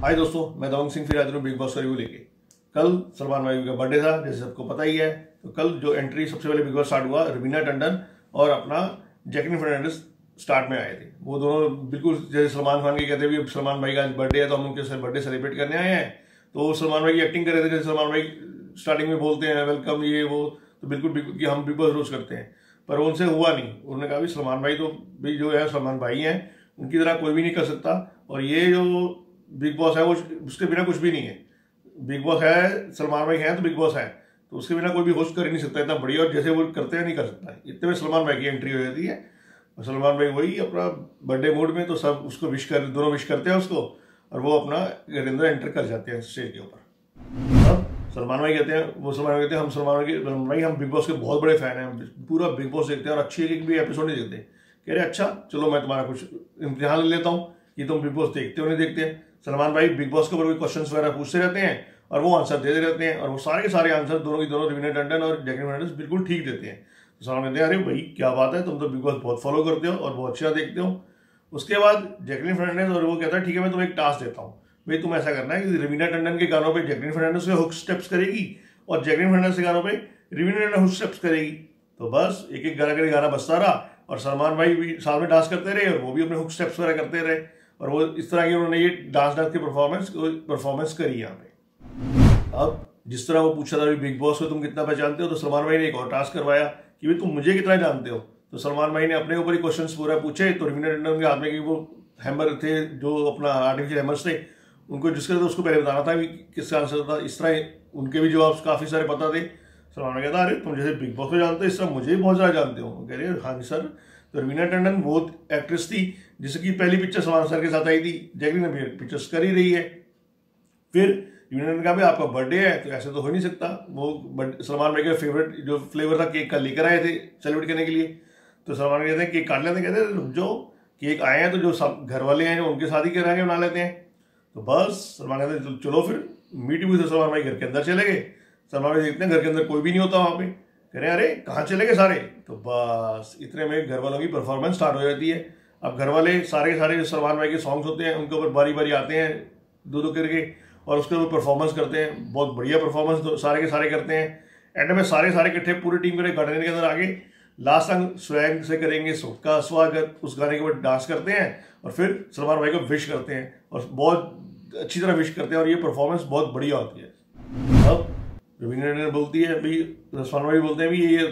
हाय दोस्तों, मैं दबंग सिंह फिर हाजिर हूँ बिग बॉस का रिव्यू लेके। कल सलमान भाई का बर्थडे था, जैसे सबको पता ही है। तो कल जो एंट्री सबसे पहले बिग बॉस स्टार्ट हुआ, रवीना टंडन और अपना जैकलिन फर्नांडिस स्टार्ट में आए थे। वो दोनों बिल्कुल जैसे सलमान खान के कहते हैं भी सलमान भाई का आज बर्थडे है तो हम उनके बर्थडे सेलिब्रेट करने आए हैं। तो सलमान भाई की एक्टिंग कर रहे थे, जैसे सलमान भाई स्टार्टिंग में बोलते हैं वेलकम ये वो, तो बिल्कुल कि हम बिग बॉस रोज करते हैं। पर उनसे हुआ नहीं। उन्होंने कहा भी सलमान भाई तो भी जो है सलमान भाई हैं, उनकी तरह कोई भी नहीं कर सकता। और ये जो बिग बॉस है वो उसके बिना कुछ भी नहीं है। बिग बॉस है, सलमान भाई हैं तो बिग बॉस है, तो उसके बिना कोई भी होस्ट कर ही नहीं सकता इतना बढ़िया। और जैसे वो करते हैं नहीं कर सकता है। इतने में सलमान भाई की एंट्री हो जाती है और सलमान भाई वही अपना बर्थडे मूड में, तो सब उसको विश कर, दोनों विश करते हैं उसको, और वो अपना घर के अंदर एंटर कर जाते हैं स्टेज के ऊपर। अब सलमान भाई कहते हैं, वो सलमान भाई कहते हैं हम सलमान भाई हम बिग बॉस के बहुत बड़े फैन हैं, पूरा बिग बॉस देखते हैं और अच्छी एक भी एपिसोड नहीं देखते। कह रहे अच्छा चलो मैं तुम्हारा कुछ इम्तिहान ले लेता हूँ कि तुम बिग बॉस देखते हो नहीं देखते। सलमान भाई बिग बॉस के ऊपर कोई क्वेश्चन वगैरह पूछते रहते हैं और वो आंसर देते रहते हैं, और वो सारे के सारे आंसर दोनों की दोनों रवीना टंडन और जैकलिन फर्नांडिस बिल्कुल ठीक देते हैं। तो सलमान कहते हैं अरे भाई क्या बात है, तुम तो बिग बॉस बहुत फॉलो करते हो और बहुत अच्छा देखते हो। उसके बाद जैकलिन फर्नांडिस और वो कहता है ठीक है मैं तुम्हें एक टास्क देता हूँ, भाई तुम ऐसा करना है कि रवीना टंडन के गानों पर जैकलिन फर्नांडिस से हुक स्टेप्स करेगी और जैकलिन फर्नांडिस के गानों पर रवीना टंडन हुक स्टेप्स करेगी। तो बस एक एक गाना बजता रहा और सलमान भाई भी साथ में डांस करते रहे और वो भी अपने हुक स्टेप्स वगैरह करते रहे, और वो इस तरह की उन्होंने ये डांस की परफॉर्मेंस करी यहाँ पे। अब जिस तरह वो पूछा था बिग बॉस को तुम कितना पहचानते हो, तो सलमान भाई ने एक और टास्क करवाया कि भाई तुम मुझे कितना जानते हो। तो सलमान भाई ने अपने ऊपर ही क्वेश्चंस पूरा पूछे। तो रवीना टंडन के हाथ में वो हैमर थे, जो अपना आर्टिफिशियल हैमर्स थे, उनको जिसका था उसको पहले बताना था कि किसका आंसर था। इस तरह उनके भी जवाब काफी सारे पता थे। सलमान भाई कहता अरे तुम जैसे बिग बॉस को जानते हो इस तरह मुझे भी बहुत ज़्यादा जानते हो। कह रहे हाँ सर। तो रवीना टंडन वो एक्ट्रेस थी जिसकी पहली पिक्चर सलमान सर के साथ आई थी, जैकलिन अभी पिक्चर्स कर ही रही है। फिर रवीना टंडन का भी आपका बर्थडे है तो ऐसे तो हो नहीं सकता। वो सलमान भाई का फेवरेट जो फ्लेवर था केक का लेकर आए थे सेलिब्रेट करने के लिए। तो सलमान कहते हैं केक काट लेते, कहते हैं रुक जाओ केक आए हैं तो जो सब घर वाले हैं उनके साथ ही कराएंगे, बना लेते हैं। तो बस सलमान कहते हैं चलो फिर मीट हुई। तो सलमान भाई घर के अंदर चले गए। सलमान भाई देखते हैं घर के अंदर कोई भी नहीं होता वहाँ पे। कह रहे अरे कहाँ चले गए सारे। तो बस इतने में घर वालों की परफॉर्मेंस स्टार्ट हो जाती है। अब घर वाले सारे के सारे जो सलमान भाई के सॉन्ग्स होते हैं उनके ऊपर बारी बारी आते हैं दो दो करके और उसके ऊपर परफॉर्मेंस करते हैं। बहुत बढ़िया परफॉर्मेंस सारे के सारे करते हैं। एंड में सारे इकट्ठे पूरी टीम के गार्डन के अंदर आगे लास्ट संग स्वैग से करेंगे सबका स्वागत, उस गाने के ऊपर डांस करते हैं और फिर सलमान भाई को विश करते हैं और बहुत अच्छी तरह विश करते हैं और ये परफॉर्मेंस बहुत बढ़िया होती है। अब रवीना टंडन बोलती है भाई, सलमान भाई बोलते हैं भी ये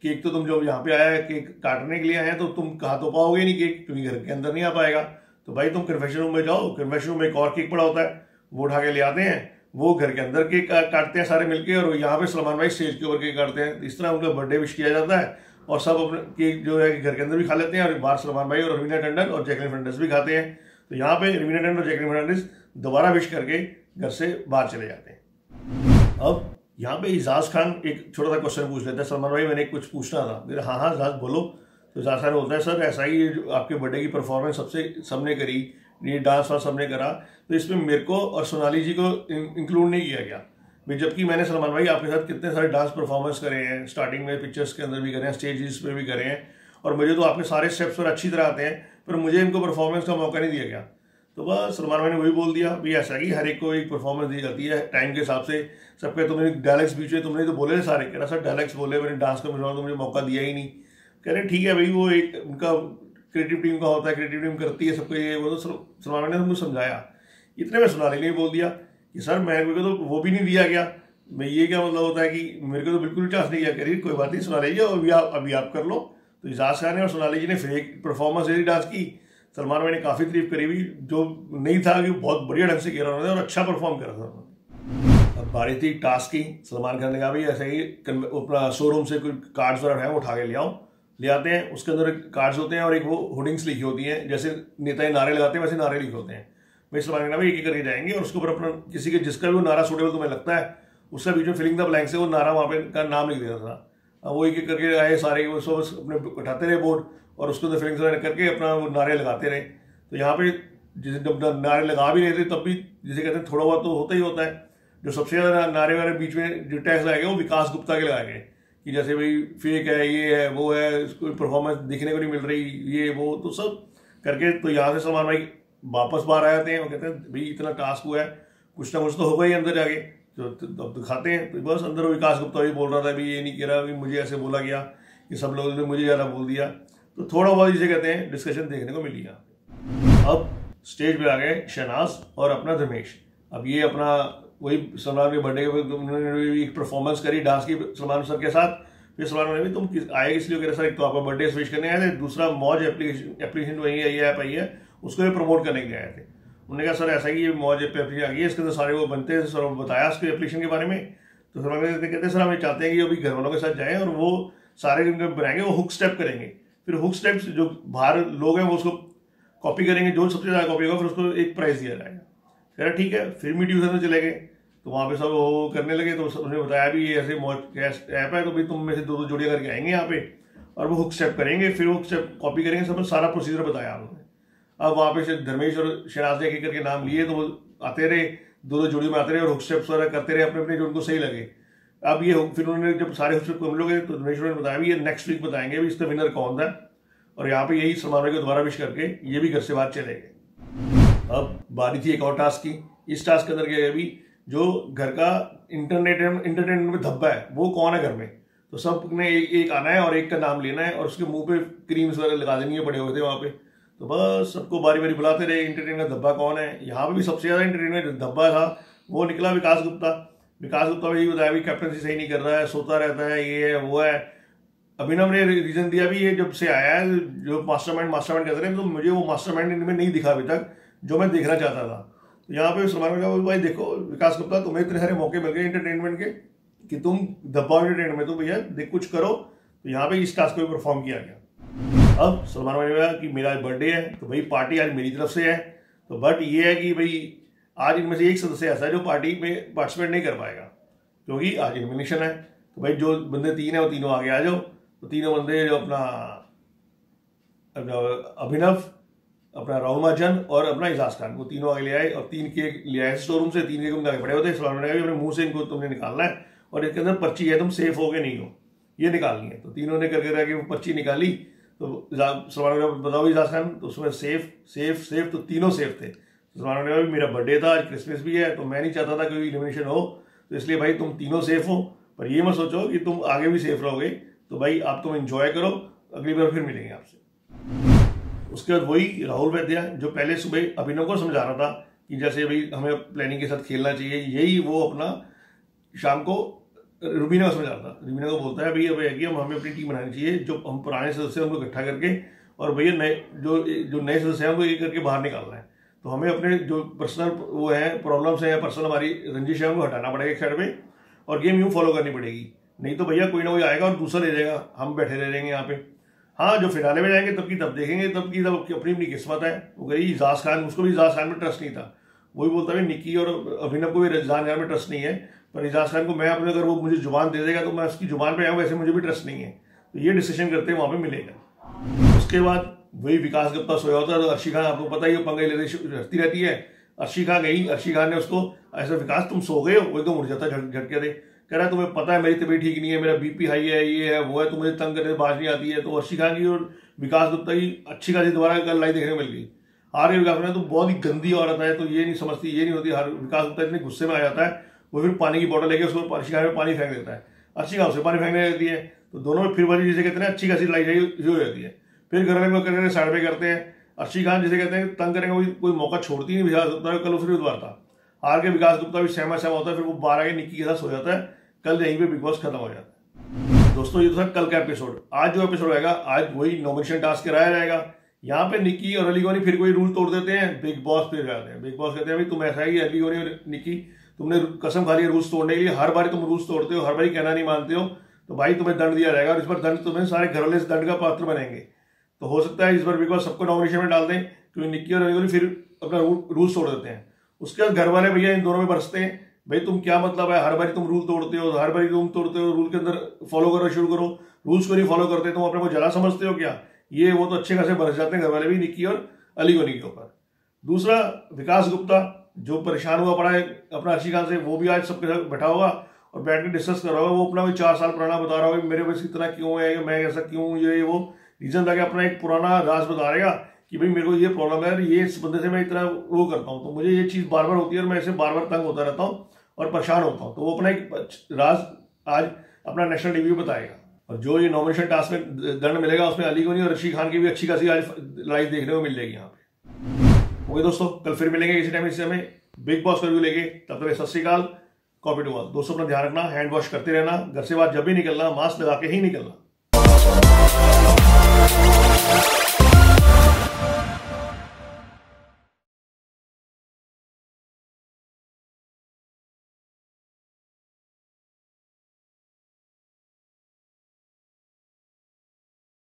केक तो तुम जो यहाँ पे आया है केक काटने के लिए आए हैं तो तुम कहा तो पाओगे नहीं केक, क्योंकि घर के अंदर नहीं आ पाएगा। तो भाई तुम कन्फेक्शन रूम में जाओ, कन्फेक्शन रूम में एक और केक पड़ा होता है, वो उठा के ले आते हैं, वो घर के अंदर केक काटते हैं सारे मिलके, और यहाँ पे सलमान भाई स्टेज के ऊपर केक काटते हैं। इस तरह उनका बर्थडे विश किया जाता है और सब अपने केक जो है घर के अंदर भी खा लेते हैं और बाहर सलमान भाई और रवीना टंडन और जैकलिन फर्नांडिस भी खाते हैं। तो यहाँ पे रवीना टंडन और जैकलिन फर्नांडिस दोबारा विश करके घर से बाहर चले जाते हैं। अब यहाँ पे इजाज खान एक छोटा सा क्वेश्चन पूछ लेते हैं, सलमान भाई मैंने कुछ पूछना था। मेरे हाँ इजाज बोलो। तो इजाज खान बोलता है सर ऐसा ही आपके बर्थडे की परफॉर्मेंस सबने करी, ये डांस वांस सबने करा, तो इसमें मेरे को और सोनाली जी को इंक्लूड नहीं किया गया भाई, जबकि मैंने सलमान भाई आपके साथ कितने सारे डांस परफॉर्मेंस करे हैं, स्टार्टिंग में पिक्चर्स के अंदर भी करे हैं, स्टेजेस पे भी करे हैं, और मुझे तो आपके सारे स्टेप्स पर अच्छी तरह आते हैं, पर मुझे इनको परफॉर्मेंस का मौका नहीं दिया गया। तो बस सलमान भाई ने वही बोल दिया भाई ऐसा कि हर एक को एक परफॉर्मेंस दी जाती है टाइम के हिसाब से सबके। तुमने डायलॉग्स बीच में तुमने तो बोले सारे, कह रहा सर डायलॉग्स बोले, मैंने डांस का तो मुझे मौका दिया ही नहीं। कह रहे ठीक है भाई वो एक उनका क्रिएटिव टीम का होता है, क्रिएटिव टीम करती है सबको ये वो। तो सलमान भाई ने उनको समझाया। इतने में सोनाली ने बोल दिया कि सर मेरे को तो वो भी नहीं दिया गया। मैं ये क्या मतलब होता है कि मेरे को तो बिल्कुल चांस नहीं किया। करिए कोई बात नहीं सोनाली जी अभी आप कर लो। तो इजाज खान ने और सोनाली जी ने फिर एक परफॉर्मेंस ऐसी डांस की। सलमान भाई ने काफ़ी तारीफ करी हुई, जो नहीं था कि बहुत बढ़िया ढंग से किया उन्होंने और अच्छा परफॉर्म करा था उन्होंने। अब बारी थी टास्क की। सलमान खान ने कहा भाई ऐसे ही अपना शोरूम से कोई कार्ड्स वगैरह है वो उठा के ले आते हैं। उसके अंदर कार्ड्स होते हैं और एक वो होर्डिंग्स लिखी होती हैं, जैसे नेता नारे लगाते हैं वैसे नारे लिखे होते हैं। भाई सलमान खान भाई एक करके जाएंगे और उसके ऊपर अपना किसी के जिसका भी वो नारा सूटेबल तुम्हें लगता है उसका बीच में फिलिंग द ब्लैंक से वो नारा वहाँ पे का नाम लिख देता था। वो एक करके आए सारे, वो सब अपने उठाते रहे बोर्ड और उसके अंदर फिलिंग्स करके अपना वो नारे लगाते रहे। तो यहाँ पे जब नारे लगा भी रहे थे तब भी जिसे कहते हैं थोड़ा बहुत तो होता ही होता है। जो सबसे ज़्यादा नारे वाले बीच में जो टैक्स लगाए गए वो विकास गुप्ता के लगाए गए कि जैसे भाई फेक है, ये है, वो है, इसको परफॉर्मेंस दिखने को नहीं मिल रही, ये वो, तो सब करके। तो यहाँ से सलमान भाई वापस बाहर आ जाते हैं और कहते हैं भाई इतना टास्क हुआ है, कुछ ना कुछ तो होगा ही अंदर जाके, जो अब दिखाते हैं। तो बस अंदर विकास गुप्ता भी बोल रहा था भाई ये नहीं कह रहा, अभी मुझे ऐसे बोला गया कि सब लोगों ने मुझे ज़्यादा बोल दिया। तो थोड़ा बहुत जिसे कहते हैं डिस्कशन देखने को मिली यहाँ। अब स्टेज पे आ गए शहनाज और अपना धर्मेश। अब ये अपना वही सलमान के बर्थडे के उन्होंने एक परफॉर्मेंस करी डांस की सलमान सर के साथ। फिर सलमान ने भी तुम आए इसलिए कह रहे सर, एक तो आपका बर्थडे विश करने आए थे, दूसरा मौज एप्लीकेशन जो ये ऐप आई है उसको भी प्रमोट करने के लिए आए थे। उन्होंने कहा सर ऐसा ही ये मौज एप्लीकेशन आ गई है, इसके अंदर सारे वो बनते हैं, सर बताया उसके एप्लीकेशन के बारे में। तो सलमान कहते हैं सर हम चाहते हैं कि अभी घर वालों के साथ जाएं और वो सारे बनाएंगे, वो हुक स्टेप करेंगे, फिर हुक स्टेप्स जो बाहर लोग हैं वो उसको कॉपी करेंगे, जो सबसे ज़्यादा कॉपी होगा फिर उसको एक प्राइज दिया जाएगा। कह रहा ठीक है। फिर भी ट्यूशन में चले गए तो वहाँ पे सब वो करने लगे। तो उन्होंने बताया भी ये ऐसे ऐप है, तो भाई तुम में से 2-2 जोड़ियाँ करके आएंगे यहाँ पे और वो हुक स्टेप करेंगे, फिर हुक स्टेप कॉपी करेंगे, सब सारा प्रोसीजर बताया उन्होंने। अब वहाँ पे से धर्मेश और शहनाज ने एक करके नाम लिए, तो वो आते रहे 2-2 जोड़ी में आते रहे और हुक स्टेप्स वगैरह करते रहे अपने अपने जो उनको सही लगे। अब ये फिर उन्होंने जब सारे हुक स्टेप कर लोगे तो धर्मेश ने बताया भी ये नेक्स्ट वीक बताएंगे भी इसका विनर कौन था। और यहाँ पे यही सलमान भाई को दोबारा विश करके ये भी घर से बाहर चले गए। अब बारी थी एक और टास्क की। इस टास्क के अंदर क्या है, अभी जो घर का इंटरनेट में धब्बा है वो कौन है घर में, तो सब ने एक आना है और एक का नाम लेना है और उसके मुंह पे क्रीम्स वगैरह लगा देनी है, पड़े हुए थे वहाँ पे। तो बस सबको बारी बारी बुलाते रहे इंटरनेट का धब्बा कौन है। यहाँ पे भी सबसे ज्यादा इंटरनेट में धब्बा था वो निकला विकास गुप्ता। विकास गुप्ता भी बताया भी कैप्टनसी सही नहीं कर रहा है, सोता रहता है, ये है वो है। अभिनव ने रीजन दिया भी ये जब से आया है जो मास्टरमाइंड कहते रहे, तो मुझे वो मास्टरमाइंड इनमें नहीं दिखा अभी तक जो मैं देखना चाहता था। तो यहाँ पे सलमान का भाई देखो विकास गुप्ता तुम्हें इतने सारे मौके मिल गए एंटरटेनमेंट के कि तुम दबाओ एंटरटेनमेंट में, तो भैया देख कुछ करो। तो यहाँ पे इस टास्क को परफॉर्म किया गया। अब सलमान भाई ने कहा कि मेरा बर्थडे है तो भाई पार्टी आज मेरी तरफ से है। तो बट ये है कि भाई आज इनमें से एक सदस्य ऐसा है जो पार्टी में पार्टिसिपेट नहीं कर पाएगा क्योंकि आज एलिमिनेशन है। तो भाई जो बंदे 3 है वो तीनों आगे आ जाओ। तो तीनों बंदे जो अपना अभिनव, अपना राहुल महाजन और अपना एजाज खान, वो तीनों आगे ले आए और 3 केक ले आए स्टोर रूम से। 3 केक उनके आगे पड़े होते। सलमान ने कहा अपने मुंह से इनको तुमने निकालना है और इसके अंदर पर्ची है, तुम सेफ हो गए नहीं हो, ये निकालनी है। तो तीनों ने करके रहा कि वो पर्ची निकाली। तो सलमान ने बताओ एजाज खान, तो उसमें सेफ तो तीनों सेफ थे। सलमान ने कहा मेरा बर्थडे था, आज क्रिसमस भी है, तो मैं नहीं चाहता था कोई एलिमिनेशन हो, तो इसलिए भाई तुम तीनों सेफ हो, पर ये मत सोचो कि तुम आगे भी सेफ रहोगे। तो भाई आप तुम एंजॉय करो, अगली बार फिर मिलेंगे आपसे। उसके बाद वही राहुल वैद्या जो पहले सुबह अभिनव को समझा रहा था कि जैसे भाई हमें प्लानिंग के साथ खेलना चाहिए, यही वो अपना शाम को रुबीना को समझा रहा था। रुबीना को बोलता है भैया हमें अपनी टीम बनानी चाहिए, जो हम पुराने सदस्य हैं उनको इकट्ठा करके और भैया नए जो नए सदस्य हैं उनको एक करके बाहर निकालना है। तो हमें अपने जो पर्सनल वो है प्रॉब्लम्स हैं या पर्सनल हमारी रंजिश है उनको हटाना पड़ेगा एक साइड में और गेम यूं फॉलो करनी पड़ेगी, नहीं तो भैया कोई ना कोई आएगा और दूसरा ले जाएगा, हम बैठे रह जाएंगे यहाँ पे। हाँ जो फिनाले में जाएंगे तब देखेंगे, तब अपनी अपनी किस्मत है। वो कही एजाज खान, उसको भी एजाज खान में ट्रस्ट नहीं था, वही बोलता है निक्की और अभिनव को भी एजाज खान में ट्रस्ट नहीं है, पर एजाज खान को मैं अपने अगर वो मुझे जुबान दे देगा तो मैं उसकी जुबान पे आऊँ, वैसे मुझे भी ट्रस्ट नहीं है। तो ये डिसीजन करते हैं वहाँ पे मिलेगा। उसके बाद वही विकास गुप्ता सोया होता है तो अर्शी खान आपको पता ही पंगे लेती रहती है। अर्शी खान गई, अर्शी खान ने उसको ऐसा विकास तुम सो गए हो, वो एकदम उठ जाता है झटके दे, कह रहा है तुम्हें पता है मेरी तबीयत ठीक नहीं है, मेरा बीपी हाई है, ये है वो है, तुम मुझे तंग करने बात नहीं आती है। तो अर्शी खान की और विकास गुप्ता की अच्छी खासी दोबारा कल लाई देखने मिल गई। हार विकास ने तो बहुत ही गंदी औरत है, तो ये नहीं समझती, ये नहीं होती। हर विकास गुप्ता इतने गुस्से में आ जाता है, वो फिर पानी की बोतल लेके उसको अर्शी खान में पानी फेंक देता है, अर्शी खान उसे पानी फेंकने देती है। तो दोनों में फिर वही जिसे कहते हैं अच्छी खासी लड़ाई हो जाती है। फिर घर में करके साइड पे करते हैं। अर्शी खान जिसे कहते हैं तंग करेंगे, कोई मौका छोड़ती नहीं विकास गुप्ता। कल उसने द्वार था, हार के विकास गुप्ता भी सहमा होता है, फिर वो 12 के निक्की के साथ सो जाता है। कल यहीं पे बिग बॉस खत्म हो जाता है। दोस्तों ये तो था कल का एपिसोड। आज जो एपिसोड आएगा, आज वही नॉमिनेशन टास्क कराया जाएगा। यहाँ पे निक्की और अली गोनी फिर कोई रूल तोड़ देते हैं, बिग बॉस फिर जाते हैं। बिग बॉस कहते हैं भाई तुम ऐसा ही, अली गोनी और निक्की तुमने कसम खा ली रूल्स तोड़ने के लिए, हर बार तुम रूल्स तोड़ते हो, हर बार कहना नहीं मानते हो, तो भाई तुम्हें दंड दिया जाएगा। और इस बार दंड तुम्हें सारे घर वाले इस दंड का पात्र बनेंगे। तो हो सकता है इस बार बिग बॉस सबको नॉमिनेशन में डाल दें, क्योंकि निक्की और अली गोनी फिर अपना रूल्स तोड़ देते हैं। उसके बाद घर वाले भैया इन दोनों में बरसते हैं, भाई तुम क्या मतलब है, हर बार तुम रूल तोड़ते हो, हर बार तुम तोड़ते हो, रूल के अंदर फॉलो करो, शुरू करो, रूल्स को नहीं फॉलो करते, तुम अपने को जला समझते हो क्या, ये वो। तो अच्छे खासे बरस जाते हैं घर वाले भी निक्की और अली गोनी के ऊपर। दूसरा विकास गुप्ता जो परेशान हुआ पड़ा है अपना अर्शी खान से, वो भी आज सबके साथ बैठा होगा और बैठ के डिस्कस कर रहा होगा। वो अपना 4 साल पुराना बता रहा होगा मेरे पास इतना क्यों है, मैं ऐसा क्यों, ये वो रीजन लगे अपना एक पुराना राज बता रहेगा कि भाई मेरे को ये प्रॉब्लम है, ये इस बंदे से मैं इतना वो करता हूँ, तो मुझे ये चीज़ बार बार होती है और मैं इसे बार बार तंग होता रहता हूँ और परेशान होता हूँ। तो वो अपना एक राज आज अपना नेशनल टीवी बताएगा। और जो ये नॉमिनेशन टास्क में दंड मिलेगा उसमें अली को नहीं और ऋषि खान की भी अच्छी खासी आज लाइव देखने को मिल जाएगी यहाँ पे। ओके दोस्तों, कल फिर मिलेंगे किसी टाइम इससे हमें बिग बॉस का रिव्यू लेके। तब तक सत श्री अकाल, कॉपी टू ऑल। दोस्तों अपना ध्यान रखना, हैंड वॉश करते रहना, घर से बाहर जब भी निकलना मास्क लगा के ही निकलना।